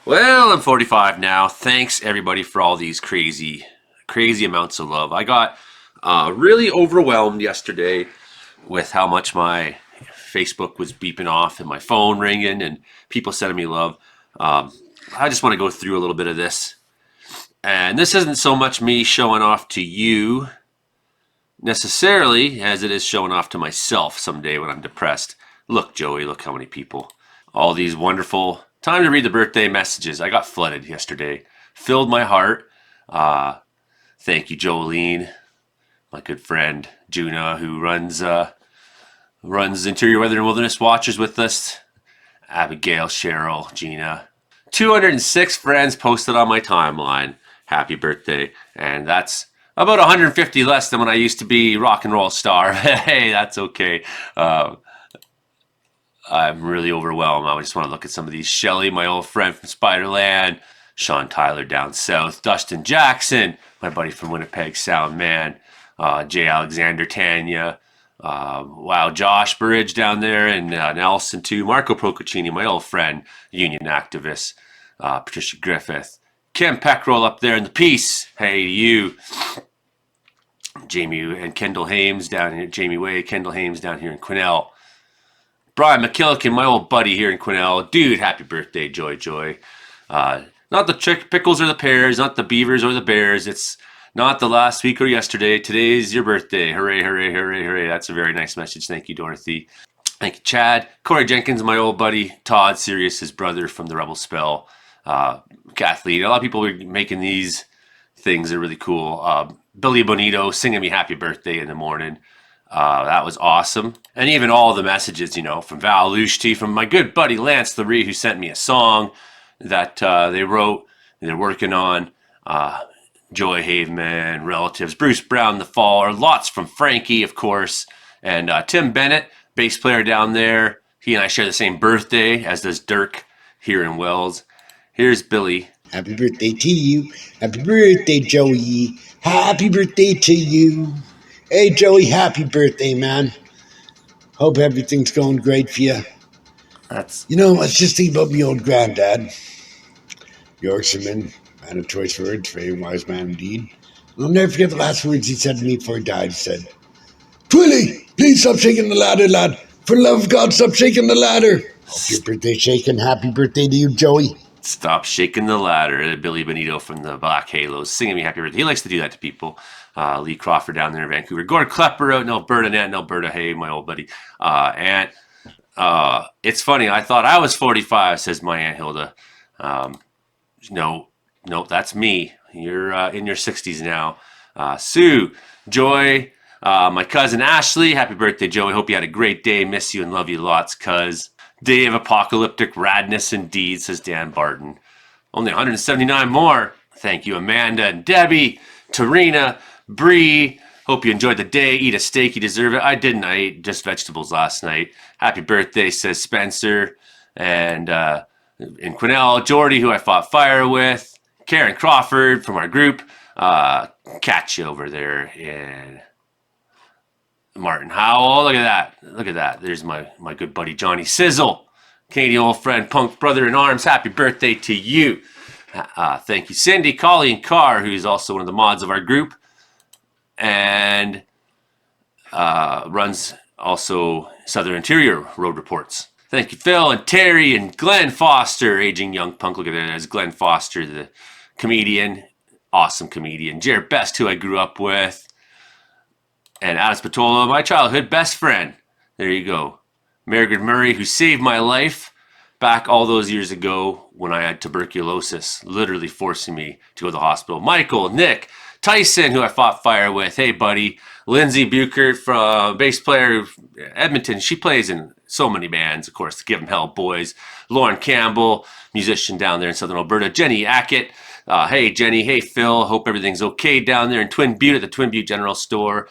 Well, I'm 45 now. Thanks everybody for all these crazy amounts of love. I got really overwhelmed yesterday with how much my Facebook was beeping off and my phone ringing and people sending me love. Um, I just want to go through a little bit of this. And this isn't so much me showing off to you necessarily as it is showing off to myself someday when I'm depressed. Look, Joey, look how many people. All these wonderful. Time to read the birthday messages. I got flooded yesterday. Filled my heart. Uh, Thank you, Jolene, my good friend Juna, who runs Interior Weather and Wilderness Watchers with us. Abigail, Cheryl, Gina. 206 friends posted on my timeline. Happy birthday. And that's about 150 less than when I used to be rock and roll star. Hey, that's okay. I'm really overwhelmed. I just want to look at some of these. Shelly, my old friend from Spiderland. Sean Tyler down south. Dustin Jackson, my buddy from Winnipeg Sound, man. Jay Alexander, Tanya. Wow, Josh Burridge down there, and Nelson too. Marco Procaccini, my old friend, union activist. Patricia Griffith. Kim Peckrell up there in the Peace. Hey, you. Jamie and Kendall Hames down here. Jamie Way, Kendall Hames down here in Quesnel. Brian McKillican, my old buddy here in Quesnel. Dude, happy birthday, Joy Joy. Not the pickles or the pears, not the beavers or the bears. It's not the last week or yesterday. Today's your birthday. Hooray, hooray, hooray, hooray. That's a very nice message. Thank you, Dorothy. Thank you, Chad. Corey Jenkins, my old buddy. Todd Sirius, his brother from the Rebel Spell. Kathleen. A lot of people are making these things. They're really cool. Billy Bonito singing me happy birthday in the morning. That was awesome. And even all the messages, from Val Lushti, from my good buddy Lance Laree, who sent me a song that they wrote, they're working on. Joy Haveman, relatives, Bruce Brown, The Fall, or lots from Frankie, of course, and Tim Bennett, bass player down there. He and I share the same birthday, as does Dirk here in Wells. Here's Billy. Happy birthday to you. Happy birthday, Joey. Happy birthday to you. Hey, Joey, happy birthday, man. Hope everything's going great for you. Let's just think about me old granddad. Yorkshireman, man of choice words, very wise man indeed. And I'll never forget the last words he said to me before he died. He said, Twilly, please stop shaking the ladder, lad. For the love of God, stop shaking the ladder. Hope your birthday's shaking. Happy birthday to you, Joey. Stop shaking the ladder. Billy Bonito from the Black Halos singing me happy birthday. He likes to do that to people. Lee Crawford down there in Vancouver. Gord Klepper out in Alberta. And Aunt in Alberta. Hey, my old buddy. Aunt. It's funny. I thought I was 45, says my Aunt Hilda. No, that's me. You're in your 60s now. Sue, Joy, my cousin Ashley. Happy birthday, Joey. Hope you had a great day. Miss you and love you lots, cuz. Day of apocalyptic radness indeed, says Dan Barton. Only 179 more. Thank you, Amanda and Debbie, Tarina, Bree. Hope you enjoyed the day. Eat a steak. You deserve it. I didn't. I ate just vegetables last night. Happy birthday, says Spencer. And in Quesnel, Jordy, who I fought fire with. Karen Crawford from our group. Catch you over there in Martin Howell. Look at that. There's my good buddy Johnny Sizzle. Canadian old friend, punk brother in arms. Happy birthday to you. Thank you. Cindy, Colleen Carr, who's also one of the mods of our group. And runs also Southern Interior Road Reports. Thank you, Phil and Terry and Glenn Foster, aging young punk. Look at it as Glenn Foster, the comedian, awesome comedian. Jared Best, who I grew up with. And Alice Patola, my childhood best friend. There you go. Margaret Murray, who saved my life back all those years ago when I had tuberculosis, literally forcing me to go to the hospital. Michael, Nick, Tyson, who I fought fire with. Hey, buddy. Lindsay Buchert, from bass player Edmonton. She plays in so many bands, of course, the Give 'em Hell Boys. Lauren Campbell, musician down there in Southern Alberta. Jenny Ackett. Hey, Jenny. Hey, Phil. Hope everything's okay down there in Twin Butte at the Twin Butte General Store.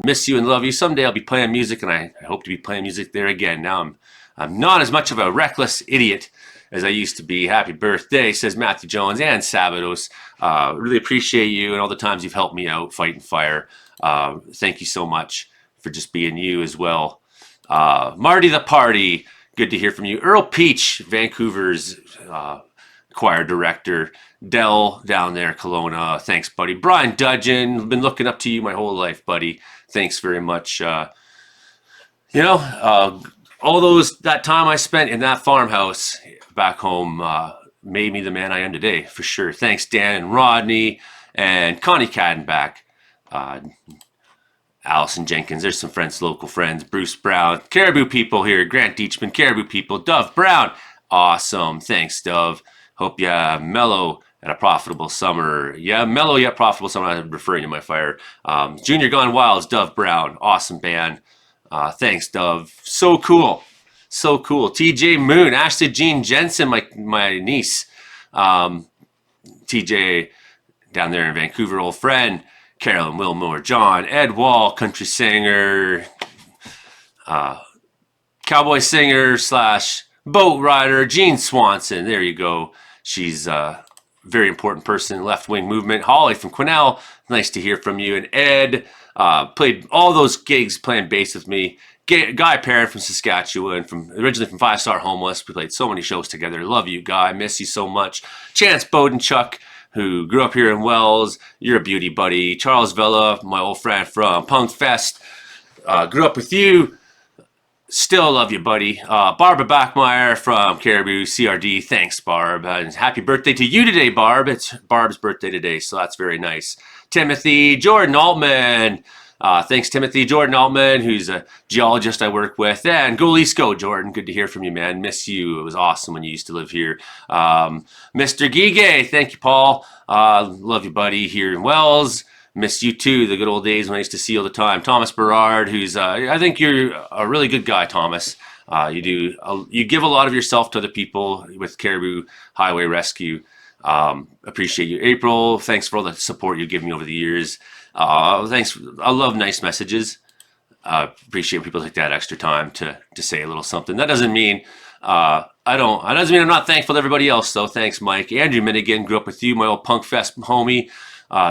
Miss you and love you. Someday I'll be playing music, and I hope to be playing music there again. Now I'm not as much of a reckless idiot as I used to be. Happy birthday, says Matthew Jones and Sabados. Really appreciate you and all the times you've helped me out fighting fire. Thank you so much for just being you as well. Marty the Party, good to hear from you. Earl Peach, Vancouver's choir director. Dell down there, Kelowna. Thanks, buddy. Brian Dudgeon, been looking up to you my whole life, buddy. Thanks very much. You know, all that time I spent in that farmhouse back home made me the man I am today, for sure. Thanks, Dan and Rodney and Connie Cadenback, uh, Allison Jenkins. There's some friends, local friends. Bruce Brown, Caribou people here. Grant Deachman, Caribou people. Dove Brown, awesome. Thanks, Dove. Hope you mellow and a profitable summer. Yeah, mellow yet profitable summer. I'm referring to my fire. Junior Gone Wild's Dove Brown, awesome band. Thanks, Dove. So cool. So cool. TJ Moon, Ashley Jean Jensen, my niece. TJ down there in Vancouver, old friend. Carolyn Wilmore, John, Ed Wall, country singer, cowboy singer / boat rider, Jean Swanson. There you go. She's a very important person in the left wing movement. Holly from Quesnel, nice to hear from you. And Ed played all those gigs playing bass with me. Guy Parent from Saskatchewan, originally from 5 Star Homeless. We played so many shows together. Love you, Guy. Miss you so much. Chance Bodenchuck, who grew up here in Wells. You're a beauty, buddy. Charles Vella, my old friend from Punk Fest. Grew up with you. Still love you, buddy. Barbara Bachmeyer from Caribou CRD. Thanks, Barb. And happy birthday to you today, Barb. It's Barb's birthday today, so that's very nice. Timothy Jordan Altman. Thanks, Timothy Jordan Altman, who's a geologist I work with. And go Leafs go, Jordan. Good to hear from you, man. Miss you. It was awesome when you used to live here. Mr. Gige. Thank you, Paul. Love you, buddy, here in Wells. Miss you too, the good old days when I used to see you all the time. Thomas Berard, who's I think you're a really good guy, Thomas. You give a lot of yourself to other people with Caribou Highway Rescue. Appreciate you. April, thanks for all the support you've given me over the years. Thanks. I love nice messages. Appreciate people take that extra time to say a little something. That doesn't mean that doesn't mean I'm not thankful to everybody else though. Thanks, Mike. Andrew Minigan, grew up with you, my old Punk Fest homie.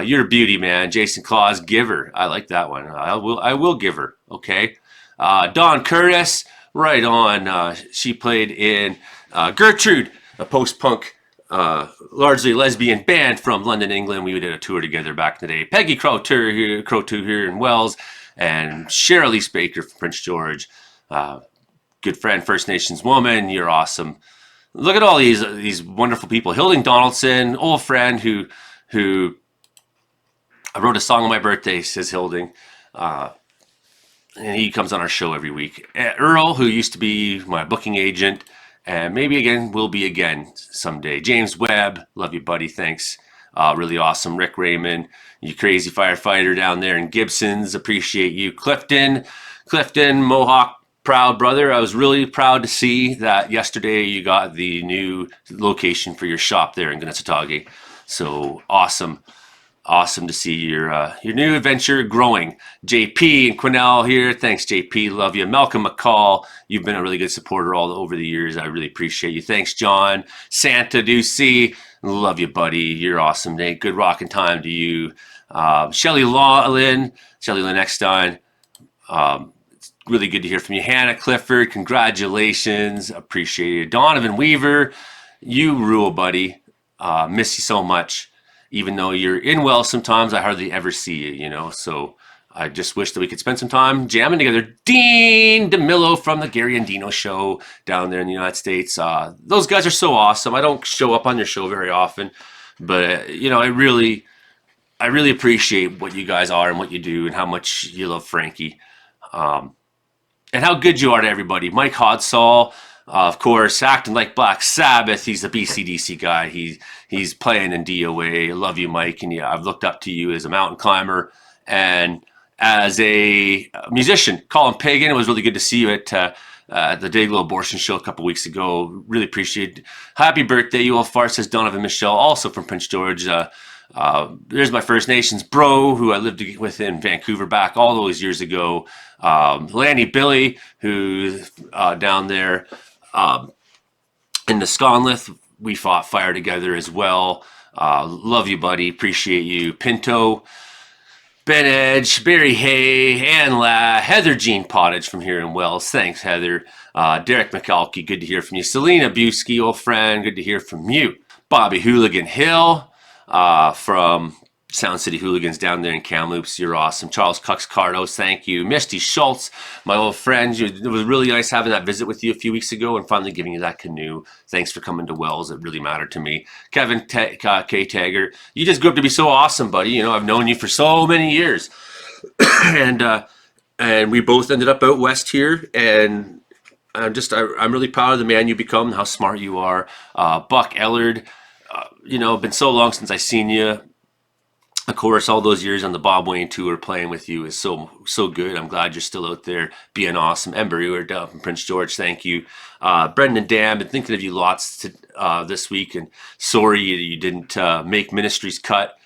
You're a beauty, man. Jason Claus, Giver. I like that one. I will give her. Okay. Dawn Curtis, right on. She played in Gertrude, a post-punk, largely lesbian band from London, England. We did a tour together back in the day. Peggy Crow-Two here in Wells, and Cheryl Lee Baker from Prince George. Good friend, First Nations woman. You're awesome. Look at all these wonderful people. Hilding Donaldson, old friend who I wrote a song on my birthday, says Hilding. And he comes on our show every week. Earl, who used to be my booking agent, and maybe again will be again someday. James Webb, love you, buddy. Thanks. Really awesome. Rick Raymond, you crazy firefighter down there in Gibsons. Appreciate you. Clifton, Mohawk, proud brother. I was really proud to see that yesterday you got the new location for your shop there in Ganessatage. So awesome. Awesome to see your new adventure growing. JP and Quesnel here. Thanks, JP. Love you. Malcolm McCall, you've been a really good supporter all over the years. I really appreciate you. Thanks, John. Santa Ducey, love you, buddy. You're awesome, Nate. Good rocking time to you. Shelly Lynn Eckstein. It's really good to hear from you. Hannah Clifford, congratulations. Appreciate it. Donovan Weaver, you rule, buddy. Miss you so much. Even though you're in Wells sometimes, I hardly ever see you, so I just wish that we could spend some time jamming together. Dean DeMillo from the Gary and Dino show down there in the United States. Those guys are so awesome. I don't show up on your show very often, but, I really appreciate what you guys are and what you do and how much you love Frankie. And how good you are to everybody. Mike Hodsall, of course, acting like Black Sabbath. He's a BCDC guy. He's playing in DOA. I love you, Mike. And yeah, I've looked up to you as a mountain climber and as a musician. Colin Pagan, it was really good to see you at the Dayglow Abortion Show a couple weeks ago. Really appreciate it. Happy birthday, you all fart, says Donovan Michelle, also from Prince George. There's my First Nations bro who I lived with in Vancouver back all those years ago. Lanny Billy, who's down there in the Sconlith. We fought fire together as well. Love you, buddy. Appreciate you. Pinto, Ben Edge, Barry Hay, Ann La, Heather Jean Pottage from here in Wells. Thanks, Heather. Derek McAlkey, good to hear from you. Selena Busky, old friend, good to hear from you. Bobby Hooligan Hill from Sound City Hooligans down there in Kamloops. You're awesome. Charles Cuxcardos, thank you. Misty Schultz, my old friend. It was really nice having that visit with you a few weeks ago and finally giving you that canoe. Thanks for coming to Wells. It really mattered to me. Kevin K. Tagger, you just grew up to be so awesome, buddy. You know, I've known you for so many years. and we both ended up out west here, and I'm really proud of the man you become, how smart you are. Buck Ellard, been so long since I seen you. Of course, all those years on the Bob Wayne tour playing with you is so good. I'm glad you're still out there being awesome. Ember Ewart up in Prince George, thank you. Brendan Dam, been thinking of you lots this week, and sorry you didn't make Ministry's cut,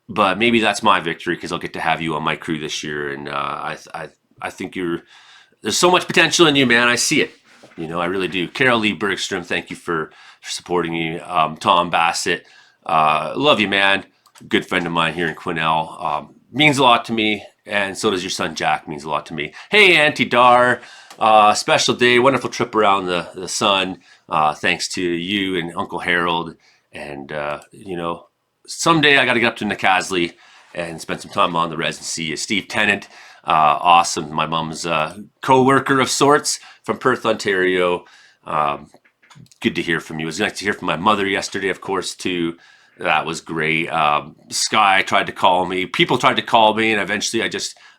but maybe that's my victory because I'll get to have you on my crew this year, and I think there's so much potential in you, man. I see it. I really do. Carol Lee Bergstrom, thank you for supporting me. Tom Bassett, love you, man. Good friend of mine here in Quesnel. Means a lot to me, and so does your son Jack. Means a lot to me. Hey, Auntie Dar, special day, wonderful trip around the sun. Thanks to you and Uncle Harold. And someday I got to get up to Nacasli and spend some time on the res and see Steve Tennant. Awesome. My mom's co-worker of sorts from Perth, Ontario. Good to hear from you. It was nice to hear from my mother yesterday, of course, too. That was great. Sky tried to call me. People tried to call me, and eventually I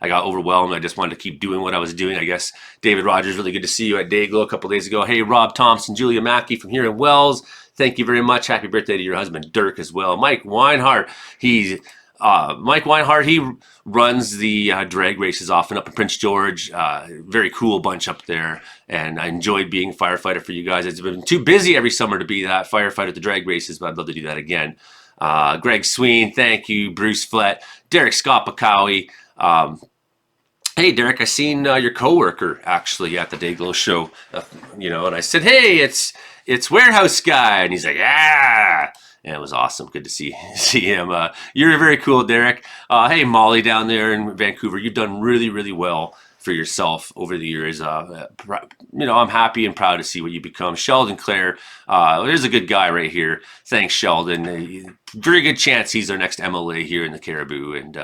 got overwhelmed. I just wanted to keep doing what I was doing. I guess David Rogers, really good to see you at Dayglow a couple days ago. Hey, Rob Thompson, Julia Mackey from here in Wells. Thank you very much. Happy birthday to your husband, Dirk, as well. Mike Weinhardt. He runs the drag races often up in Prince George. Very cool bunch up there, and I enjoyed being a firefighter for you guys. It's been too busy every summer to be that firefighter at the drag races, but I'd love to do that again. Greg Sween, thank you. Bruce Flett, Derek Scott Pakawi. Hey, Derek, I seen your coworker actually at the Dayglow show, and I said, hey, it's Warehouse Guy, and he's like, yeah. And it was awesome. Good to see him. You're very cool, Derek. Hey, Molly down there in Vancouver, you've done really, really well for yourself over the years. I'm happy and proud to see what you become. Sheldon Clare, there's a good guy right here. Thanks, Sheldon. Very good chance he's our next MLA here in the Caribou, and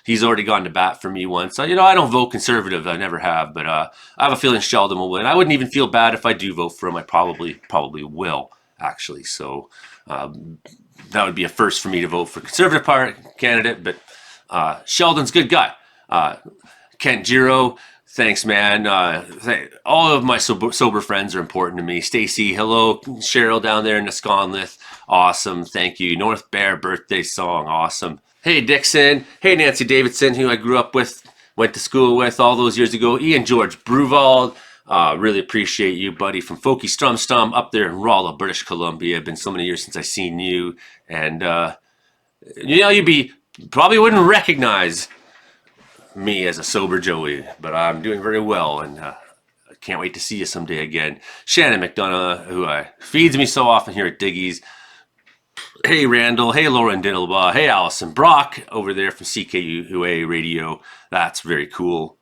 he's already gone to bat for me once. I don't vote Conservative. I never have, but I have a feeling Sheldon will win. I wouldn't even feel bad if I do vote for him. I probably will, actually. So that would be a first for me to vote for Conservative Party candidate, but Sheldon's a good guy. Kent Giro, thanks, man. All of my sober friends are important to me. Stacy, hello. Cheryl down there in Nisconlith, awesome. Thank you. North Bear birthday song, awesome. Hey, Dixon. Hey, Nancy Davidson, who I grew up with, went to school with all those years ago. Ian George Bruvald. Really appreciate you, buddy, from Folky Stum up there in Rolla, British Columbia. Been so many years since I seen you, and you probably wouldn't recognize me as a sober Joey, but I'm doing very well, and I can't wait to see you someday again. Shannon McDonough, who feeds me so often here at Diggy's. Hey, Randall. Hey, Lauren Diddlebaugh. Hey, Allison Brock over there from CKUA Radio. That's very cool.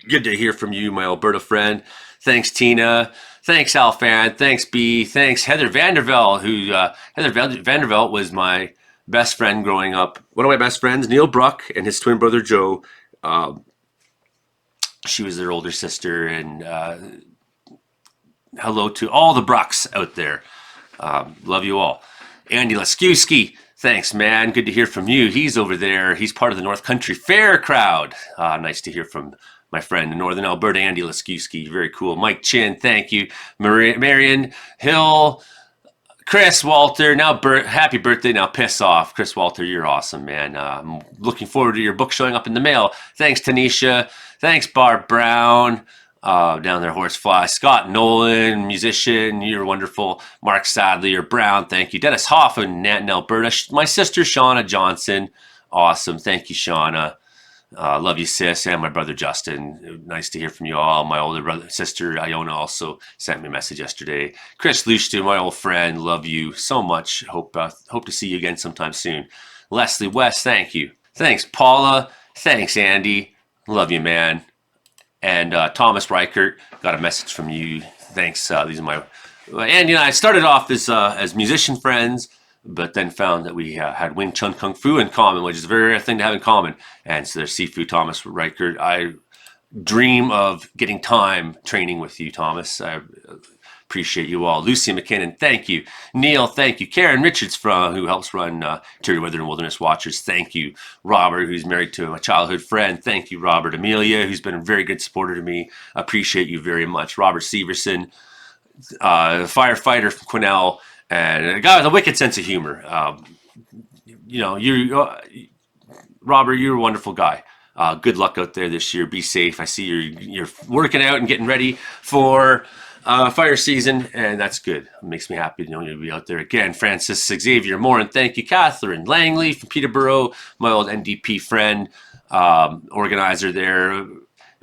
Good to hear from you, my Alberta friend. Thanks, Tina. Thanks, Alfan. Thanks, B. Thanks, Heather Vanderveld, who Heather Vanderveld was my best friend growing up. One of my best friends, Neil Bruck, and his twin brother, Joe. She was their older sister, and hello to all the Brucks out there. Love you all. Andy Laskewski, thanks, man. Good to hear from you. He's over there. He's part of the North Country Fair crowd. Nice to hear from my friend in Northern Alberta, Andy Laskewski. Very cool. Mike Chin, thank you. Marion Hill, Chris Walter. Now, happy birthday. Now, piss off. Chris Walter, you're awesome, man. I'm looking forward to your book showing up in the mail. Thanks, Tanisha. Thanks, Barb Brown. Down there, Horsefly. Scott Nolan, musician, you're wonderful. Mark Sadley or Brown, thank you. Dennis Hoff in Nanton, Alberta. My sister, Shauna Johnson. Awesome. Thank you, Shauna. Love you, sis, and my brother Justin. Nice to hear from you all. My older sister Iona also sent me a message yesterday. Chris Lushton, my old friend, love you so much. Hope to see you again sometime soon. Leslie West, thank you. Thanks, Paula. Thanks, Andy. Love you, man. And Thomas Reichert, got a message from you. Thanks. These are my Andy and I started off as musician friends. but then found that we had Wing Chun Kung Fu in common, which is a very rare thing to have in common. And so there's Sifu Thomas Reichert. I dream of getting time training with you, Thomas. I appreciate you all. Lucy McKinnon, thank you. Neil, thank you. Karen Richards, who helps run Terry Weather and Wilderness Watchers, thank you. Robert, who's married to a childhood friend, thank you. Robert. Amelia, who's been a very good supporter to me, appreciate you very much. Robert Severson, firefighter from Quesnel, and a guy with a wicked sense of humor. Robert, you're a wonderful guy. Good luck out there this year. Be safe. I see you're working out and getting ready for fire season, and that's good. It makes me happy to know you'll be out there again. Francis Xavier Morin, thank you. Catherine Langley from Peterborough, my old NDP friend, organizer there.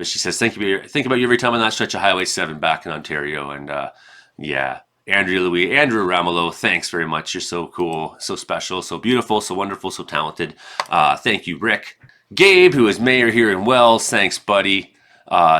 She says, think about you every time on that stretch of Highway 7 back in Ontario. And yeah, Andrew Ramelow, thanks very much. You're so cool, so special, so beautiful, so wonderful, so talented. Thank you, Rick. Gabe, who is mayor here in Wells, thanks, buddy.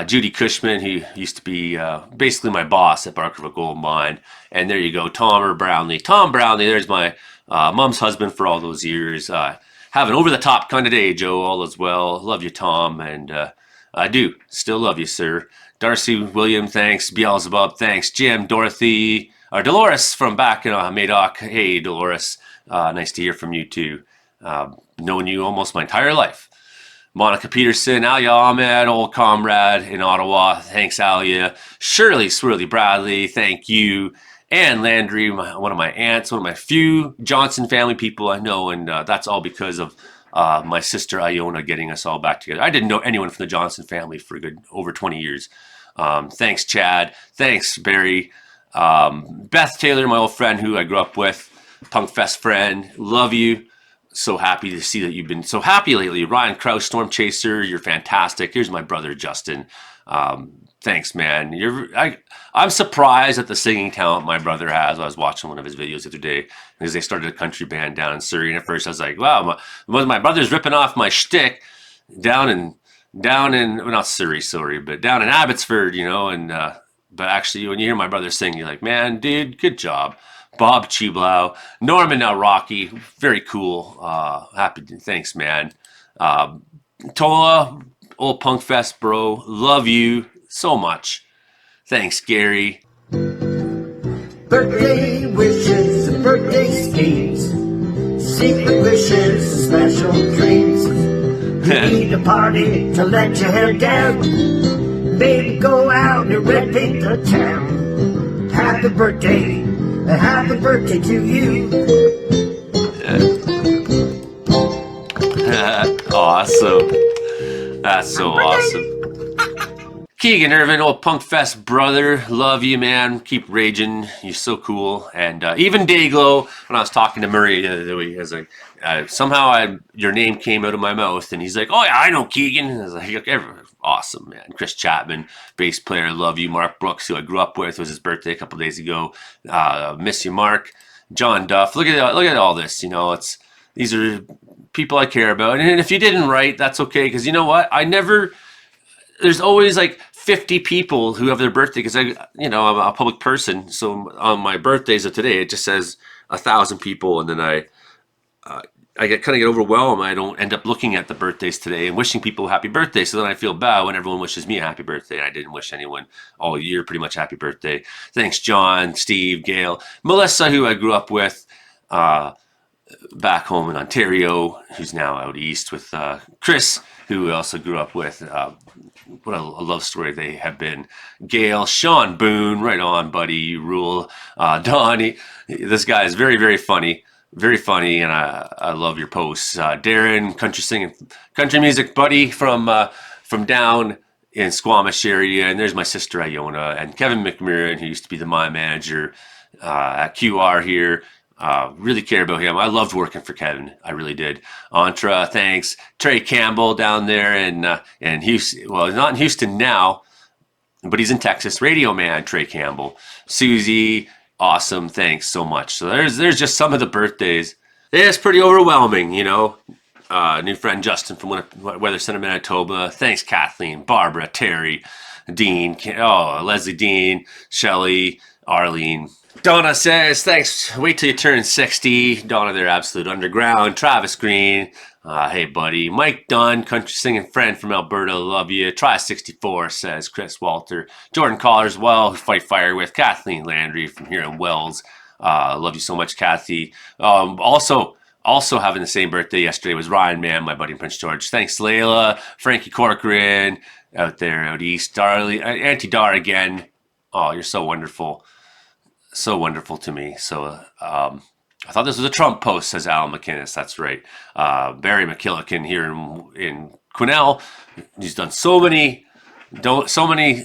Judy Cushman, who used to be basically my boss at Barkerville Gold Mine. And there you go, Tom Brownlee. Tom Brownlee, there's my mom's husband for all those years. Have an over-the-top kind of day, Joe, all as well. Love you, Tom, and I do. Still love you, sir. Darcy William, thanks. Beelzebub, thanks. Jim, Dorothy, Dolores from back in Madoc. Hey, Dolores. Nice to hear from you, too. Known you almost my entire life. Monica Peterson, Alia Ahmed, old comrade in Ottawa. Thanks, Alia. Shirley Swirly Bradley, thank you. Anne Landry, one of my aunts, one of my few Johnson family people I know, and that's all because of my sister Iona getting us all back together. I didn't know anyone from the Johnson family for a good over 20 years. Thanks, Chad. Thanks, Barry. Beth Taylor, my old friend who I grew up with, Punk Fest friend. Love you. So happy to see that you've been so happy lately. Ryan Krause, Storm Chaser, you're fantastic. Here's my brother, Justin. Thanks, man. I'm surprised at the singing talent my brother has. I was watching one of his videos the other day because they started a country band down in Surrey. And at first I was like, wow, my brother's ripping off my shtick down in, well, not Surrey, sorry, but down in Abbotsford, but actually when you hear my brother sing, you're like, man, dude, good job. Bob Chiblau, Norman now Rocky, very cool. Thanks, man. Tola, old Punk Fest, bro, love you so much. Thanks, Gary. Birthday wishes and birthday schemes, secret wishes, special dreams. You need a party to let your hair down. Baby, go out and red paint the town. Happy birthday to you. Awesome. That's so awesome. Keegan Irvin, old Punk Fest brother, love you, man. Keep raging. You're so cool. And even Dayglow, when I was talking to Murray the other day, he was like, somehow your name came out of my mouth, and he's like, "Oh yeah, I know Keegan." I was like, awesome, man. Chris Chapman, bass player, love you. Mark Brooks, who I grew up with, it was his birthday a couple days ago. Miss you, Mark. John Duff, look at all this. These are people I care about, and if you didn't write, that's okay, because you know what? There's always like 50 people who have their birthday, because I'm a public person. So on my birthdays of today, it just says 1,000 people, and then I get overwhelmed. I don't end up looking at the birthdays today and wishing people happy birthday. So then I feel bad when everyone wishes me a happy birthday. I didn't wish anyone all year pretty much happy birthday. Thanks, John, Steve, Gail, Melissa, who I grew up with back home in Ontario, who's now out east with Chris, who I also grew up with. What a love story they have been. Gail, Sean Boone, right on, buddy, you rule. Donnie, this guy is very, very funny. Very funny, and I love your posts. Darren, country music buddy from down in Squamish area, and there's my sister Iona, and Kevin McMurrin, who used to be the mine manager at QR here. Really care about him. I loved working for Kevin. I really did. Antra, thanks. Trey Campbell down there in Houston. Well, he's not in Houston now, but he's in Texas. Radio Man, Trey Campbell. Susie. Awesome. Thanks so much. So there's just some of the birthdays. It's pretty overwhelming, New friend Justin from Weather Center, Manitoba. Thanks, Kathleen, Barbara, Terry, Dean, Leslie Dean, Shelley, Arlene. Donna says, thanks. Wait till you turn 60. Donna, their absolute underground. Travis Green. Hey, buddy. Mike Dunn, country singing friend from Alberta. Love you. Try 64, says Chris Walter. Jordan Collar as well, who fight fire with. Kathleen Landry from here in Wells. Love you so much, Kathy. Also having the same birthday yesterday was Ryan Mann, my buddy in Prince George. Thanks, Layla. Frankie Corcoran out there out east. Darley. Auntie Dar again. Oh, you're so wonderful. So wonderful to me. So I thought this was a Trump post, says Alan McInnes. That's right. Barry McKillican here in Quesnel. He's done so many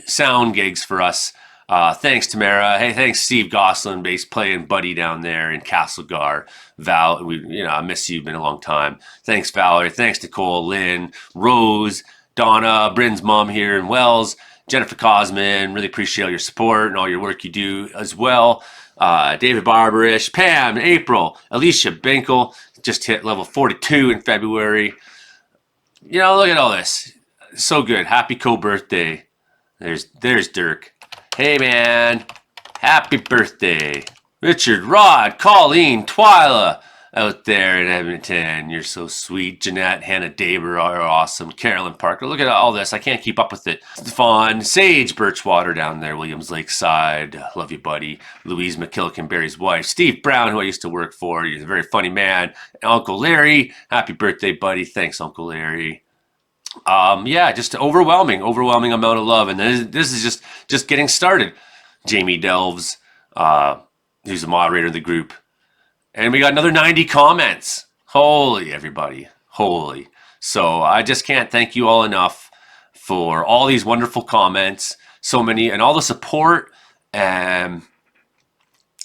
sound gigs for us. Thanks, Tamara. Hey, thanks, Steve Goslin, bass playing buddy down there in Castlegar. Val, I miss you. Been a long time. Thanks, Valerie. Thanks, Nicole, Lynn, Rose, Donna, Bryn's mom here in Wells. Jennifer Cosman, really appreciate all your support and all your work you do as well. David Barbarish, Pam, April, Alicia Binkel, just hit level 42 in February. Look at all this. So good. Happy co-birthday. There's Dirk. Hey, man. Happy birthday. Richard, Rod, Colleen, Twyla out there in Edmonton. You're so sweet. Jeanette, Hannah Daber are awesome. Carolyn Parker. Look at all this. I can't keep up with it. Stefan, Sage Birchwater down there, Williams Lakeside. Love you, buddy. Louise McKillican, Barry's wife. Steve Brown, who I used to work for. He's a very funny man. Uncle Larry. Happy birthday, buddy. Thanks, Uncle Larry. Just overwhelming amount of love. And this is just getting started. Jamie Delves, who's the moderator of the group. And we got another 90 comments. Holy, everybody. Holy. So I just can't thank you all enough for all these wonderful comments, so many, and all the support, and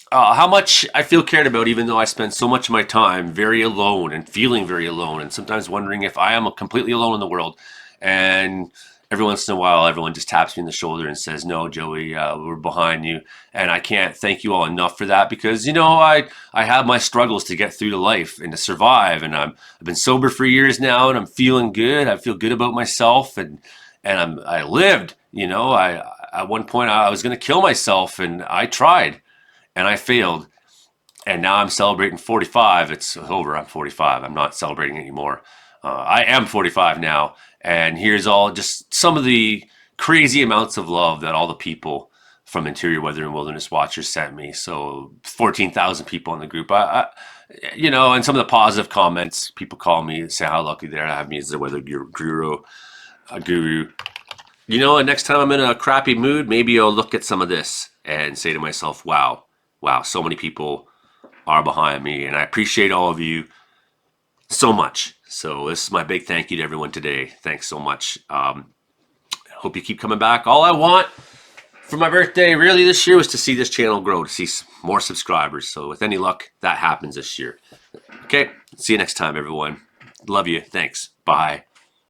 how much I feel cared about, even though I spend so much of my time very alone and feeling very alone, and sometimes wondering if I am completely alone in the world. And every once in a while, everyone just taps me in the shoulder and says, no, Joey, we're behind you. And I can't thank you all enough for that because, I have my struggles to get through to life and to survive. And I've been sober for years now and I'm feeling good. I feel good about myself and I lived, at one point I was going to kill myself and I tried and I failed. And now I'm celebrating 45. It's over. I'm 45. I'm not celebrating anymore. I am 45 now. And here's all just some of the crazy amounts of love that all the people from Interior Weather and Wilderness Watchers sent me. So 14,000 people in the group. And some of the positive comments, people call me and say how lucky they are to have me as their weather guru. And next time I'm in a crappy mood, maybe I'll look at some of this and say to myself, wow, so many people are behind me. And I appreciate all of you so much. So this is my big thank you to everyone today. Thanks so much. Hope you keep coming back. All I want for my birthday really this year was to see this channel grow, to see more subscribers. So with any luck, that happens this year. Okay, see you next time, everyone. Love you. Thanks. Bye.